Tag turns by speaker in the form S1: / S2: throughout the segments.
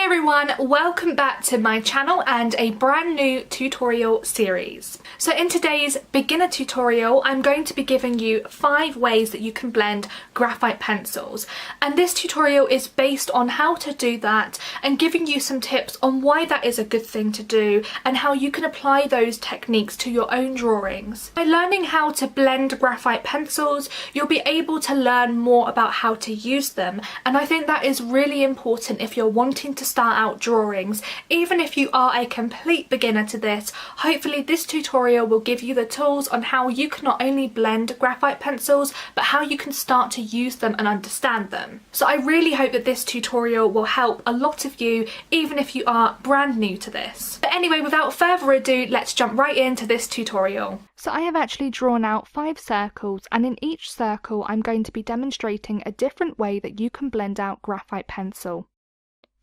S1: everyone, welcome back to my channel and a brand new tutorial series. So in today's beginner tutorial, I'm going to be giving you 5 ways that you can blend graphite pencils. And this tutorial is based on how to do that and giving you some tips on why that is a good thing to do and how you can apply those techniques to your own drawings. By learning how to blend graphite pencils, you'll be able to learn more about how to use them. And I think that is really important if you're wanting to start out drawings. Even if you are a complete beginner to this, hopefully this tutorial will give you the tools on how you can not only blend graphite pencils, but how you can start to use them and understand them. So I really hope that this tutorial will help a lot of you, even if you are brand new to this. But anyway, without further ado, let's jump right into this tutorial. So I have actually drawn out 5 circles, and in each circle I'm going to be demonstrating a different way that you can blend out graphite pencil.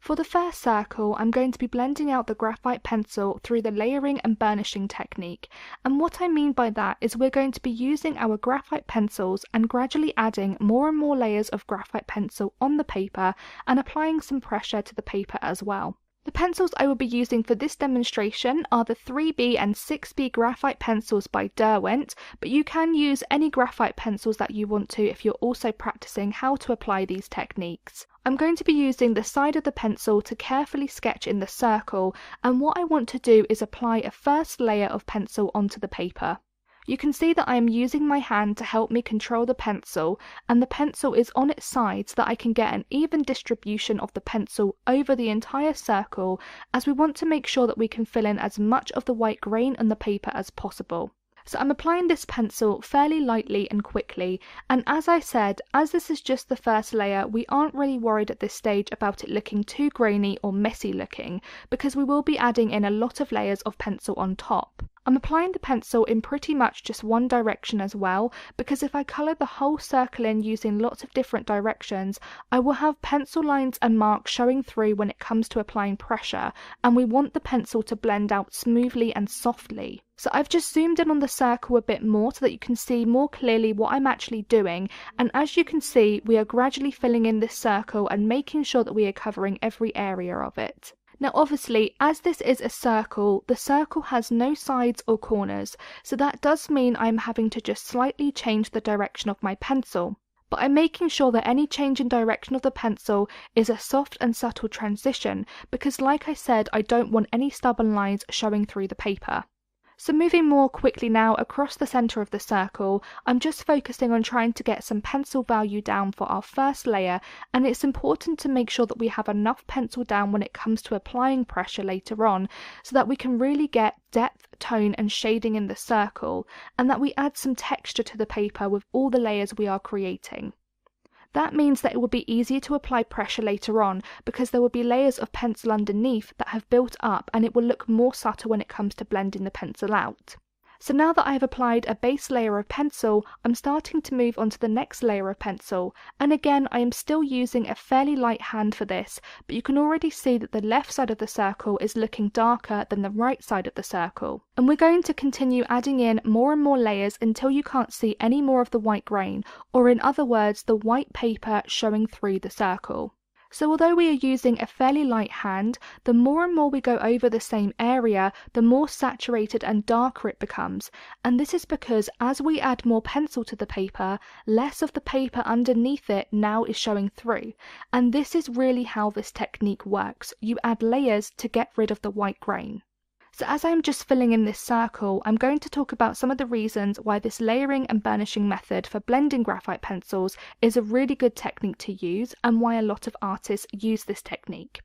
S1: For the first circle, I'm going to be blending out the graphite pencil through the layering and burnishing technique, and what I mean by that is we're going to be using our graphite pencils and gradually adding more and more layers of graphite pencil on the paper and applying some pressure to the paper as well. The pencils I will be using for this demonstration are the 3B and 6B graphite pencils by Derwent, but you can use any graphite pencils that you want to if you're also practicing how to apply these techniques. I'm going to be using the side of the pencil to carefully sketch in the circle, and what I want to do is apply a first layer of pencil onto the paper. You can see that I am using my hand to help me control the pencil, and the pencil is on its side so that I can get an even distribution of the pencil over the entire circle, as we want to make sure that we can fill in as much of the white grain on the paper as possible. So I'm applying this pencil fairly lightly and quickly, and as I said, as this is just the first layer, we aren't really worried at this stage about it looking too grainy or messy looking, because we will be adding in a lot of layers of pencil on top. I'm applying the pencil in pretty much just one direction as well, because if I colour the whole circle in using lots of different directions, I will have pencil lines and marks showing through when it comes to applying pressure, and we want the pencil to blend out smoothly and softly. So I've just zoomed in on the circle a bit more so that you can see more clearly what I'm actually doing, and as you can see, we are gradually filling in this circle and making sure that we are covering every area of it. Now obviously, as this is a circle, the circle has no sides or corners, so that does mean I'm having to just slightly change the direction of my pencil. But I'm making sure that any change in direction of the pencil is a soft and subtle transition, because like I said, I don't want any stubborn lines showing through the paper. So moving more quickly now across the centre of the circle, I'm just focusing on trying to get some pencil value down for our first layer, and it's important to make sure that we have enough pencil down when it comes to applying pressure later on, so that we can really get depth, tone and shading in the circle, and that we add some texture to the paper with all the layers we are creating. That means that it will be easier to apply pressure later on, because there will be layers of pencil underneath that have built up, and it will look more subtle when it comes to blending the pencil out. So now that I have applied a base layer of pencil, I'm starting to move on to the next layer of pencil, and again I am still using a fairly light hand for this, but you can already see that the left side of the circle is looking darker than the right side of the circle. And we're going to continue adding in more and more layers until you can't see any more of the white grain, or in other words, the white paper showing through the circle. So although we are using a fairly light hand, the more and more we go over the same area, the more saturated and darker it becomes, and this is because as we add more pencil to the paper, less of the paper underneath it now is showing through, and this is really how this technique works. You add layers to get rid of the white grain. So as I'm just filling in this circle, I'm going to talk about some of the reasons why this layering and burnishing method for blending graphite pencils is a really good technique to use, and why a lot of artists use this technique.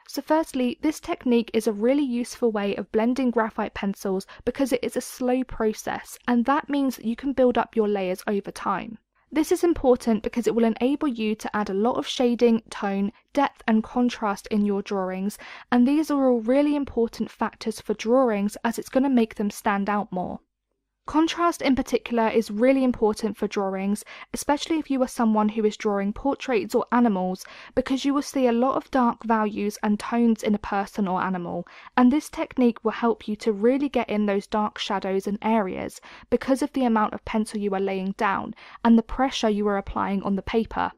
S1: So firstly, this technique is a really useful way of blending graphite pencils because it is a slow process, and that means that you can build up your layers over time. This is important because it will enable you to add a lot of shading, tone, depth and contrast in your drawings, and these are all really important factors for drawings as it's going to make them stand out more. Contrast in particular is really important for drawings, especially if you are someone who is drawing portraits or animals, because you will see a lot of dark values and tones in a person or animal, and this technique will help you to really get in those dark shadows and areas because of the amount of pencil you are laying down and the pressure you are applying on the paper.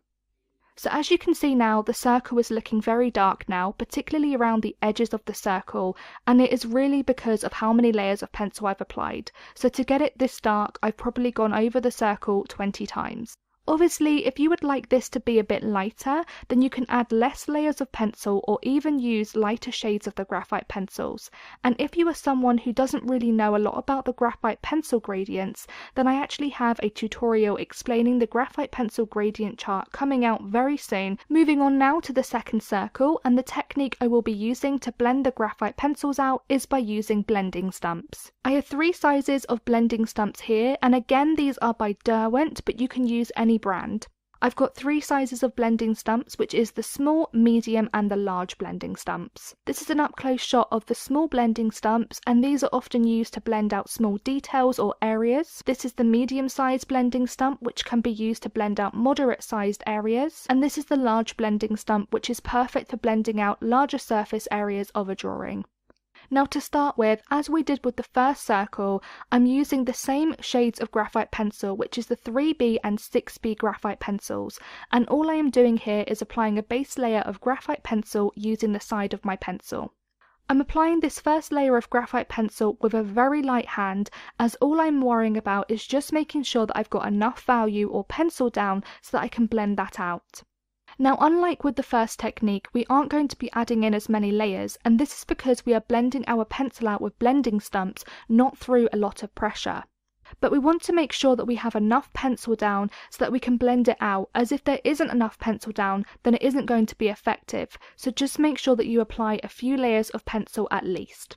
S1: So as you can see now, the circle is looking very dark now, particularly around the edges of the circle, and it is really because of how many layers of pencil I've applied. So to get it this dark, I've probably gone over the circle 20 times. Obviously, if you would like this to be a bit lighter, then you can add less layers of pencil or even use lighter shades of the graphite pencils. And if you are someone who doesn't really know a lot about the graphite pencil gradients, then I actually have a tutorial explaining the graphite pencil gradient chart coming out very soon. Moving on now to the second circle, and the technique I will be using to blend the graphite pencils out is by using blending stumps. I have 3 sizes of blending stumps here, and again these are by Derwent, but you can use any brand. I've got 3 sizes of blending stumps, which is the small, medium and the large blending stumps. This is an up close shot of the small blending stumps, and these are often used to blend out small details or areas. This is the medium sized blending stump, which can be used to blend out moderate sized areas, and this is the large blending stump, which is perfect for blending out larger surface areas of a drawing. Now to start with, as we did with the first circle, I'm using the same shades of graphite pencil, which is the 3B and 6B graphite pencils, and all I am doing here is applying a base layer of graphite pencil using the side of my pencil. I'm applying this first layer of graphite pencil with a very light hand, as all I'm worrying about is just making sure that I've got enough value or pencil down so that I can blend that out. Now, unlike with the first technique, we aren't going to be adding in as many layers, and this is because we are blending our pencil out with blending stumps, not through a lot of pressure. But we want to make sure that we have enough pencil down so that we can blend it out, as if there isn't enough pencil down, then it isn't going to be effective. So just make sure that you apply a few layers of pencil at least.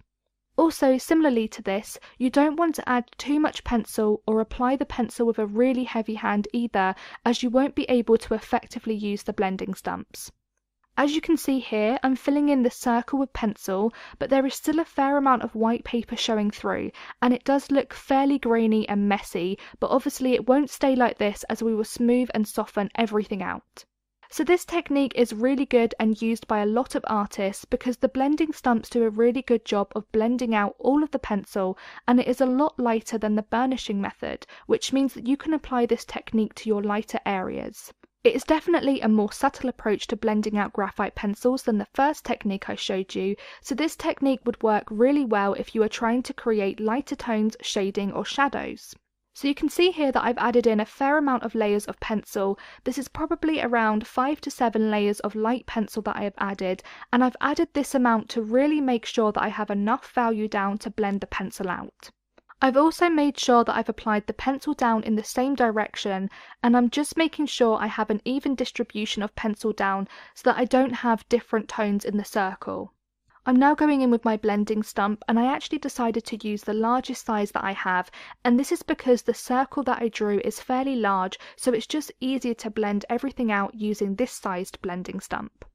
S1: Also, similarly to this, you don't want to add too much pencil or apply the pencil with a really heavy hand either, as you won't be able to effectively use the blending stumps. As you can see here, I'm filling in the circle with pencil, but there is still a fair amount of white paper showing through, and it does look fairly grainy and messy, but obviously it won't stay like this as we will smooth and soften everything out. So this technique is really good and used by a lot of artists because the blending stumps do a really good job of blending out all of the pencil, and it is a lot lighter than the burnishing method, which means that you can apply this technique to your lighter areas. It is definitely a more subtle approach to blending out graphite pencils than the first technique I showed you, so this technique would work really well if you are trying to create lighter tones, shading or shadows. So you can see here that I've added in a fair amount of layers of pencil. This is probably around 5 to 7 layers of light pencil that I have added, and I've added this amount to really make sure that I have enough value down to blend the pencil out. I've also made sure that I've applied the pencil down in the same direction, and I'm just making sure I have an even distribution of pencil down so that I don't have different tones in the circle. I'm now going in with my blending stump, and I actually decided to use the largest size that I have, and this is because the circle that I drew is fairly large, so it's just easier to blend everything out using this sized blending stump.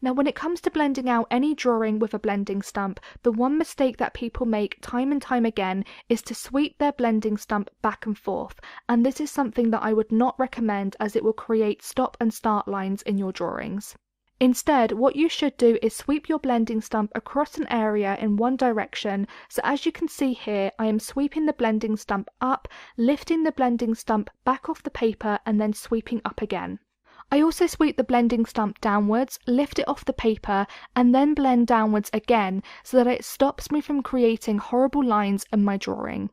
S1: Now when it comes to blending out any drawing with a blending stump, the one mistake that people make time and time again is to sweep their blending stump back and forth, and this is something that I would not recommend as it will create stop and start lines in your drawings. Instead, what you should do is sweep your blending stump across an area in one direction, so as you can see here, I am sweeping the blending stump up, lifting the blending stump back off the paper and then sweeping up again. I also sweep the blending stump downwards, lift it off the paper and then blend downwards again so that it stops me from creating horrible lines in my drawing.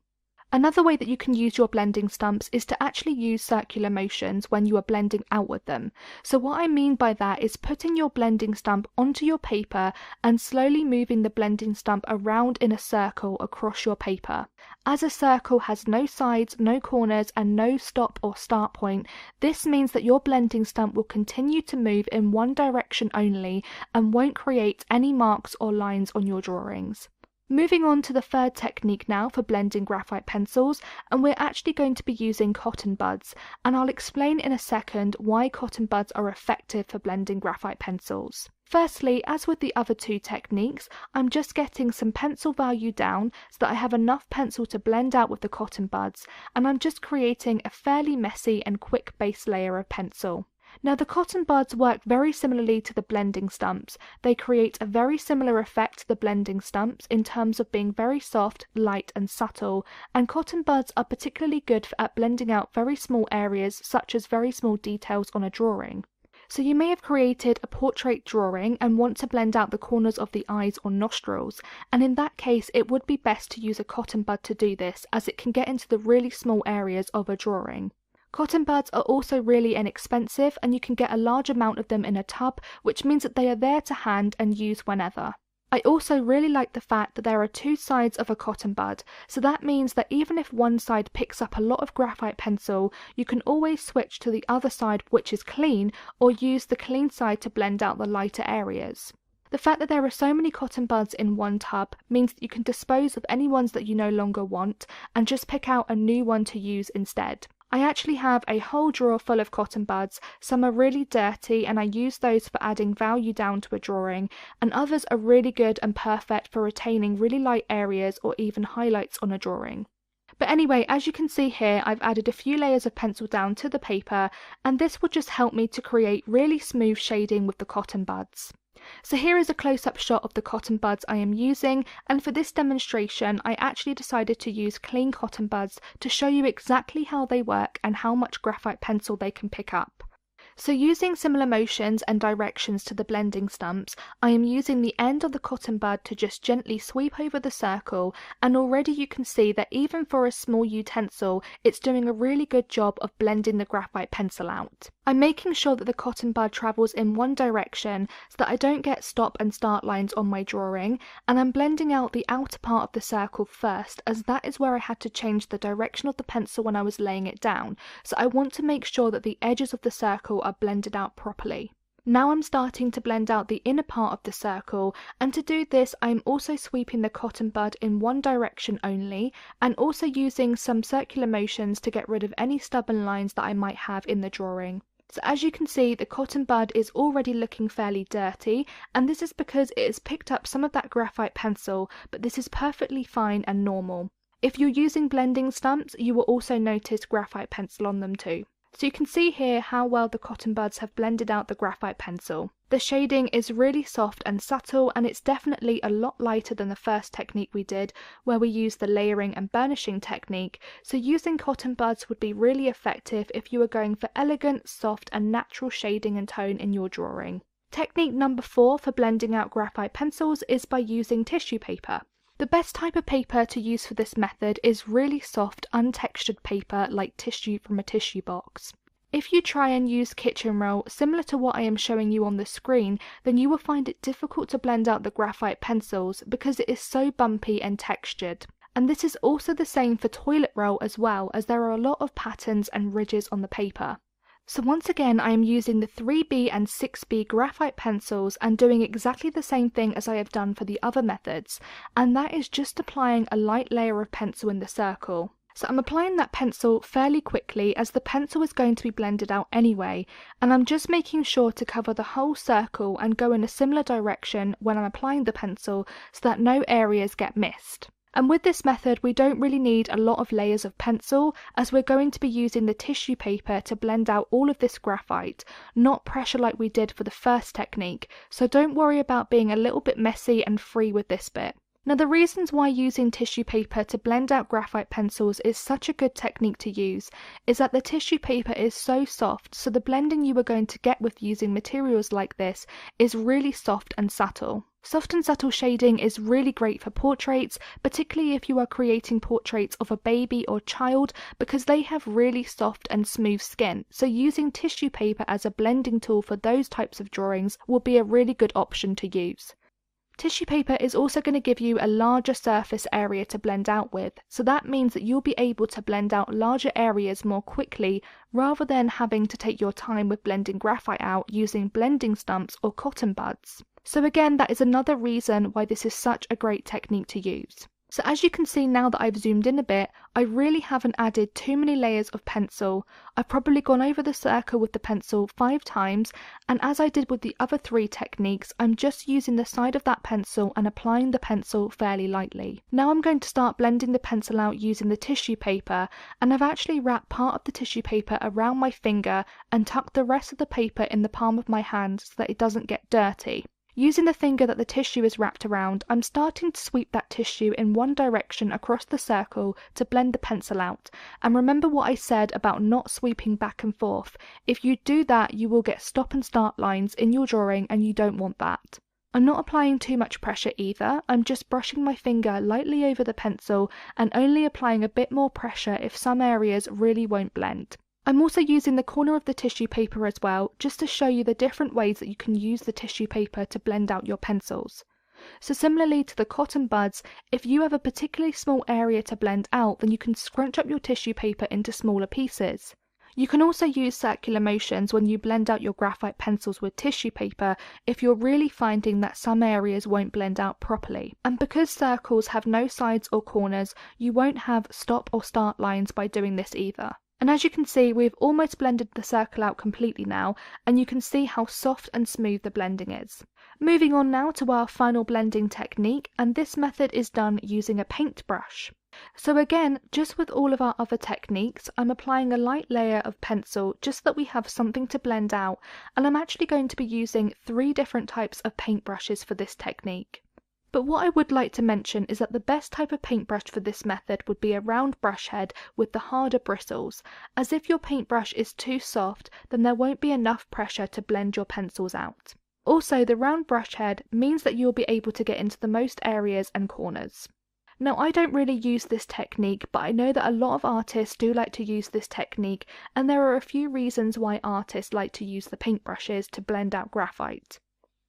S1: Another way that you can use your blending stumps is to actually use circular motions when you are blending out with them. So what I mean by that is putting your blending stump onto your paper and slowly moving the blending stump around in a circle across your paper. As a circle has no sides, no corners and no stop or start point, this means that your blending stump will continue to move in one direction only and won't create any marks or lines on your drawings. Moving on to the third technique now for blending graphite pencils, and we're actually going to be using cotton buds, and I'll explain in a second why cotton buds are effective for blending graphite pencils. Firstly, as with the other two techniques, I'm just getting some pencil value down so that I have enough pencil to blend out with the cotton buds, and I'm just creating a fairly messy and quick base layer of pencil. Now the cotton buds work very similarly to the blending stumps. They create a very similar effect to the blending stumps in terms of being very soft, light and subtle, and cotton buds are particularly good at blending out very small areas such as very small details on a drawing. So you may have created a portrait drawing and want to blend out the corners of the eyes or nostrils, and in that case it would be best to use a cotton bud to do this, as it can get into the really small areas of a drawing. Cotton buds are also really inexpensive, and you can get a large amount of them in a tub, which means that they are there to hand and use whenever. I also really like the fact that there are two sides of a cotton bud, so that means that even if one side picks up a lot of graphite pencil, you can always switch to the other side which is clean, or use the clean side to blend out the lighter areas. The fact that there are so many cotton buds in one tub means that you can dispose of any ones that you no longer want and just pick out a new one to use instead. I actually have a whole drawer full of cotton buds. Some are really dirty and I use those for adding value down to a drawing, and others are really good and perfect for retaining really light areas or even highlights on a drawing. But anyway, as you can see here, I've added a few layers of pencil down to the paper, and this will just help me to create really smooth shading with the cotton buds. So here is a close-up shot of the cotton buds I am using, and for this demonstration I actually decided to use clean cotton buds to show you exactly how they work and how much graphite pencil they can pick up. So using similar motions and directions to the blending stumps, I am using the end of the cotton bud to just gently sweep over the circle, and already you can see that even for a small utensil, it's doing a really good job of blending the graphite pencil out. I'm making sure that the cotton bud travels in one direction so that I don't get stop and start lines on my drawing, and I'm blending out the outer part of the circle first, as that is where I had to change the direction of the pencil when I was laying it down, so I want to make sure that the edges of the circle are blended out properly. Now I'm starting to blend out the inner part of the circle, and to do this I am also sweeping the cotton bud in one direction only, and also using some circular motions to get rid of any stubborn lines that I might have in the drawing. So as you can see, the cotton bud is already looking fairly dirty, and this is because it has picked up some of that graphite pencil, but this is perfectly fine and normal. If you're using blending stumps, you will also notice graphite pencil on them too. So you can see here how well the cotton buds have blended out the graphite pencil. The shading is really soft and subtle, and it's definitely a lot lighter than the first technique we did, where we used the layering and burnishing technique, so using cotton buds would be really effective if you were going for elegant, soft and natural shading and tone in your drawing. Technique number 4 for blending out graphite pencils is by using tissue paper. The best type of paper to use for this method is really soft, untextured paper like tissue from a tissue box. If you try and use kitchen roll similar to what I am showing you on the screen, then you will find it difficult to blend out the graphite pencils because it is so bumpy and textured. And this is also the same for toilet roll as well, as there are a lot of patterns and ridges on the paper. So once again I am using the 3B and 6B graphite pencils and doing exactly the same thing as I have done for the other methods, and that is just applying a light layer of pencil in the circle. So I'm applying that pencil fairly quickly as the pencil is going to be blended out anyway, and I'm just making sure to cover the whole circle and go in a similar direction when I'm applying the pencil so that no areas get missed. And with this method we don't really need a lot of layers of pencil, as we're going to be using the tissue paper to blend out all of this graphite, not pressure like we did for the first technique, so don't worry about being a little bit messy and free with this bit. Now the reasons why using tissue paper to blend out graphite pencils is such a good technique to use is that the tissue paper is so soft, so the blending you are going to get with using materials like this is really soft and subtle. Soft and subtle shading is really great for portraits, particularly if you are creating portraits of a baby or child, because they have really soft and smooth skin, so using tissue paper as a blending tool for those types of drawings will be a really good option to use. Tissue paper is also going to give you a larger surface area to blend out with, so that means that you'll be able to blend out larger areas more quickly rather than having to take your time with blending graphite out using blending stumps or cotton buds. So again, that is another reason why this is such a great technique to use. So as you can see now that I've zoomed in a bit, I really haven't added too many layers of pencil. I've probably gone over the circle with the pencil 5 times, and as I did with the other 3 techniques, I'm just using the side of that pencil and applying the pencil fairly lightly. Now I'm going to start blending the pencil out using the tissue paper, and I've actually wrapped part of the tissue paper around my finger and tucked the rest of the paper in the palm of my hand so that it doesn't get dirty. Using the finger that the tissue is wrapped around, I'm starting to sweep that tissue in one direction across the circle to blend the pencil out. And remember what I said about not sweeping back and forth. If you do that, you will get stop and start lines in your drawing, and you don't want that. I'm not applying too much pressure either. I'm just brushing my finger lightly over the pencil and only applying a bit more pressure if some areas really won't blend. I'm also using the corner of the tissue paper as well, just to show you the different ways that you can use the tissue paper to blend out your pencils. So similarly to the cotton buds, if you have a particularly small area to blend out, then you can scrunch up your tissue paper into smaller pieces. You can also use circular motions when you blend out your graphite pencils with tissue paper if you're really finding that some areas won't blend out properly. And because circles have no sides or corners, you won't have stop or start lines by doing this either. And as you can see, we've almost blended the circle out completely now, and you can see how soft and smooth the blending is. Moving on now to our final blending technique, and this method is done using a paintbrush. So again, just with all of our other techniques, I'm applying a light layer of pencil just so that we have something to blend out, and I'm actually going to be using 3 different types of paintbrushes for this technique. But what I would like to mention is that the best type of paintbrush for this method would be a round brush head with the harder bristles, as if your paintbrush is too soft, then there won't be enough pressure to blend your pencils out. Also, the round brush head means that you'll be able to get into the most areas and corners. Now, I don't really use this technique, but I know that a lot of artists do like to use this technique, and there are a few reasons why artists like to use the paintbrushes to blend out graphite.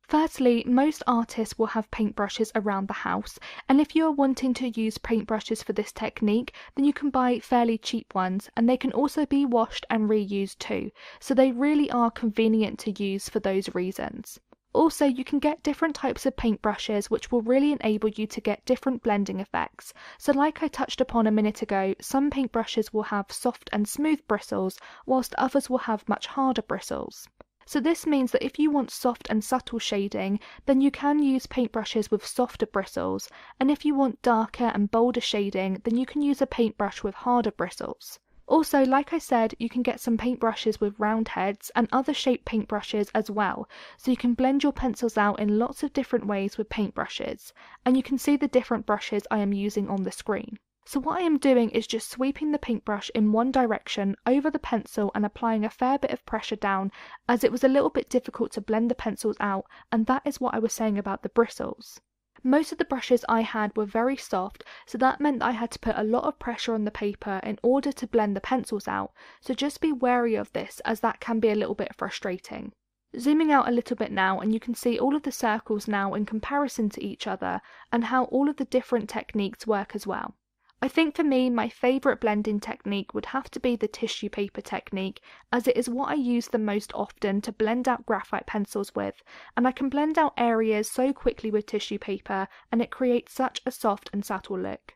S1: Firstly, most artists will have paintbrushes around the house, and if you are wanting to use paintbrushes for this technique, then you can buy fairly cheap ones, and they can also be washed and reused too, so they really are convenient to use for those reasons. Also, you can get different types of paintbrushes which will really enable you to get different blending effects. So like I touched upon a minute ago, some paintbrushes will have soft and smooth bristles, whilst others will have much harder bristles. So this means that if you want soft and subtle shading, then you can use paintbrushes with softer bristles, and if you want darker and bolder shading, then you can use a paintbrush with harder bristles. Also, like I said, you can get some paintbrushes with round heads and other shaped paintbrushes as well, so you can blend your pencils out in lots of different ways with paintbrushes, and you can see the different brushes I am using on the screen. So what I am doing is just sweeping the paintbrush in one direction over the pencil and applying a fair bit of pressure down, as it was a little bit difficult to blend the pencils out, and that is what I was saying about the bristles. Most of the brushes I had were very soft, so that meant that I had to put a lot of pressure on the paper in order to blend the pencils out, so just be wary of this, as that can be a little bit frustrating. Zooming out a little bit now, and you can see all of the circles now in comparison to each other, and how all of the different techniques work as well. I think for me, my favourite blending technique would have to be the tissue paper technique, as it is what I use the most often to blend out graphite pencils with, and I can blend out areas so quickly with tissue paper, and it creates such a soft and subtle look.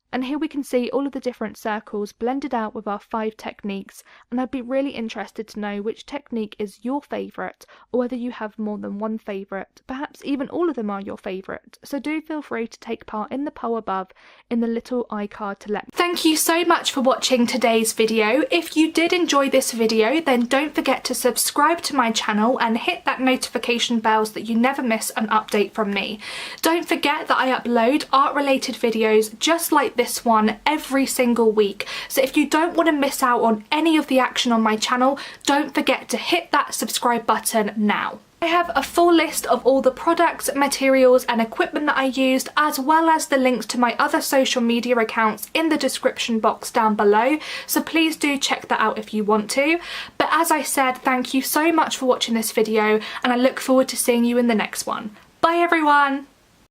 S1: And here we can see all of the different circles blended out with our 5 techniques, and I'd be really interested to know which technique is your favourite, or whether you have more than one favourite, perhaps even all of them are your favourite, so do feel free to take part in the poll above in the little iCard to let me. Thank you so much for watching today's video. If you did enjoy this video, then don't forget to subscribe to my channel and hit that notification bell so that you never miss an update from me. Don't forget that I upload art related videos just like this one every single week, so if you don't want to miss out on any of the action on my channel, don't forget to hit that subscribe button now. I have a full list of all the products, materials and equipment that I used, as well as the links to my other social media accounts in the description box down below, so please do check that out if you want to. But as I said, thank you so much for watching this video, and I look forward to seeing you in the next one. Bye everyone!